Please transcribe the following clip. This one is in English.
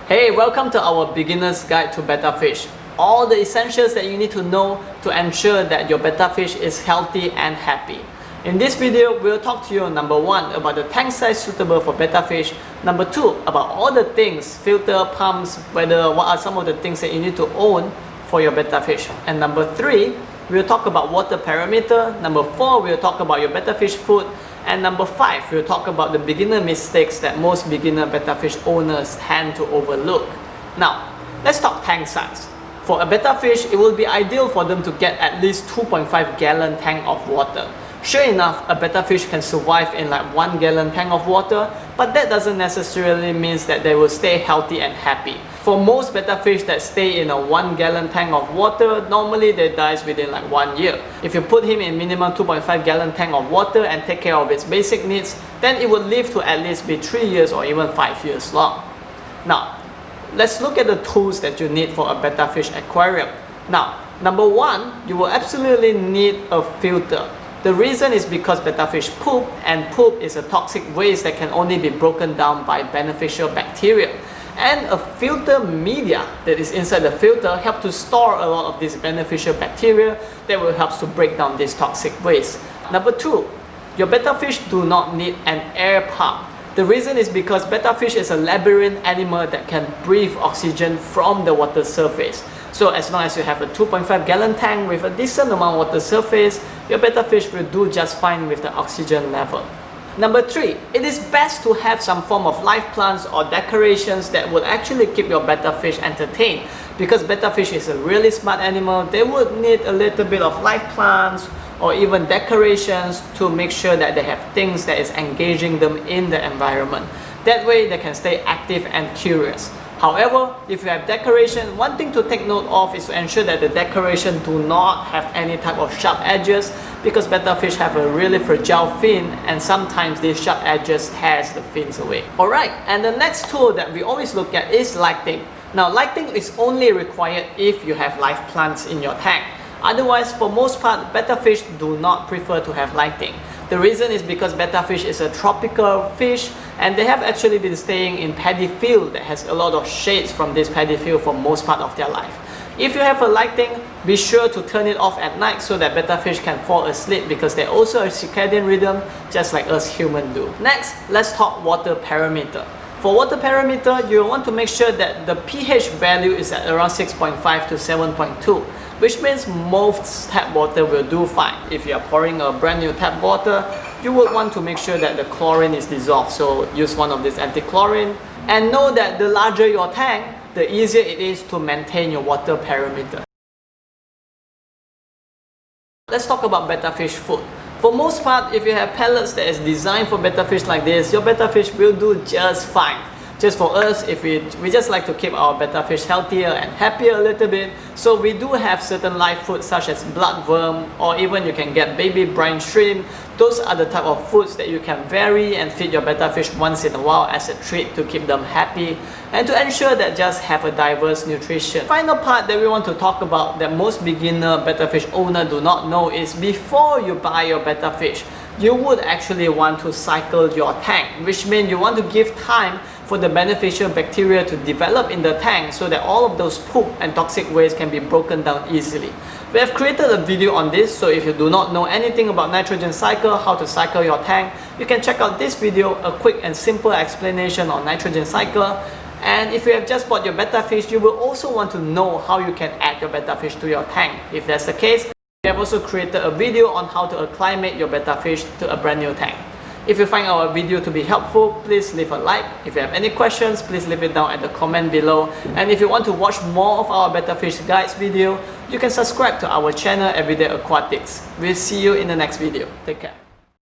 Hey, welcome to our beginner's guide to betta fish. All the essentials that you need to know to ensure that your betta fish is healthy and happy. In this video, we'll talk to you number 1 about the tank size suitable for betta fish, number 2 about all the things, filter, pumps, what are some of the things that you need to own for your betta fish, and number 3 we'll talk about water parameter, number 4 we'll talk about your betta fish food, and number 5 we'll talk about the beginner mistakes that most beginner betta fish owners tend to overlook. Now, let's talk tank size. For a betta fish, it will be ideal for them to get at least 2.5 gallon tank of water. Sure enough, a betta fish can survive in like 1 gallon tank of water, but that doesn't necessarily mean that they will stay healthy and happy. For most betta fish that stay in a 1 gallon tank of water, normally they die within like 1 year. If you put him in minimum 2.5 gallon tank of water and take care of its basic needs, then it would live to at least be 3 years or even 5 years long. Now, let's look at the tools that you need for a betta fish aquarium. Now, number 1, you will absolutely need a filter. The reason is because betta fish poop, and poop is a toxic waste that can only be broken down by beneficial bacteria. And a filter media that is inside the filter helps to store a lot of this beneficial bacteria that will help to break down this toxic waste. Number 2, your betta fish do not need an air pump. The reason is because betta fish is a labyrinth animal that can breathe oxygen from the water surface. So as long as you have a 2.5 gallon tank with a decent amount of water surface, your betta fish will do just fine with the oxygen level. Number 3, it is best to have some form of live plants or decorations that would actually keep your betta fish entertained. Because betta fish is a really smart animal, they would need a little bit of live plants or even decorations to make sure that they have things that is engaging them in the environment. That way they can stay active and curious. However, if you have decoration, one thing to take note of is to ensure that the decoration do not have any type of sharp edges, because betta fish have a really fragile fin and sometimes these sharp edges tears the fins away. Alright, and the next tool that we always look at is lighting. Now, lighting is only required if you have live plants in your tank. Otherwise, for most part, betta fish do not prefer to have lighting. The reason is because betta fish is a tropical fish and they have actually been staying in paddy field that has a lot of shades from this paddy field for most part of their life. If you have a lighting, be sure to turn it off at night so that betta fish can fall asleep, because they're also a circadian rhythm just like us humans do. Next, let's talk water parameter. For water parameter, you want to make sure that the pH value is at around 6.5 to 7.2. Which means most tap water will do fine. If you are pouring a brand new tap water, you would want to make sure that the chlorine is dissolved. So use one of these anti-chlorine. And know that the larger your tank, the easier it is to maintain your water parameter. Let's talk about betta fish food. For most part, if you have pellets that is designed for betta fish like this, your betta fish will do just fine. Just for us, if we just like to keep our betta fish healthier and happier a little bit, so we do have certain live foods such as bloodworm, or even you can get baby brine shrimp. Those are the type of foods that you can vary and feed your betta fish once in a while as a treat to keep them happy and to ensure that just have a diverse nutrition. Final part that we want to talk about that most beginner betta fish owner do not know is before you buy your betta fish, you would actually want to cycle your tank, which means you want to give time for the beneficial bacteria to develop in the tank so that all of those poop and toxic waste can be broken down easily. We have created a video on this, so if you do not know anything about nitrogen cycle, how to cycle your tank, you can check out this video, a quick and simple explanation on nitrogen cycle. And if you have just bought your betta fish, you will also want to know how you can add your betta fish to your tank. If that's the case, we have also created a video on how to acclimate your betta fish to a brand new tank. If you find our video to be helpful, please leave a like. If you have any questions, please leave it down at the comment below. And if you want to watch more of our betta fish guides video, you can subscribe to our channel Everyday Aquatics. We'll see you in the next video. Take care.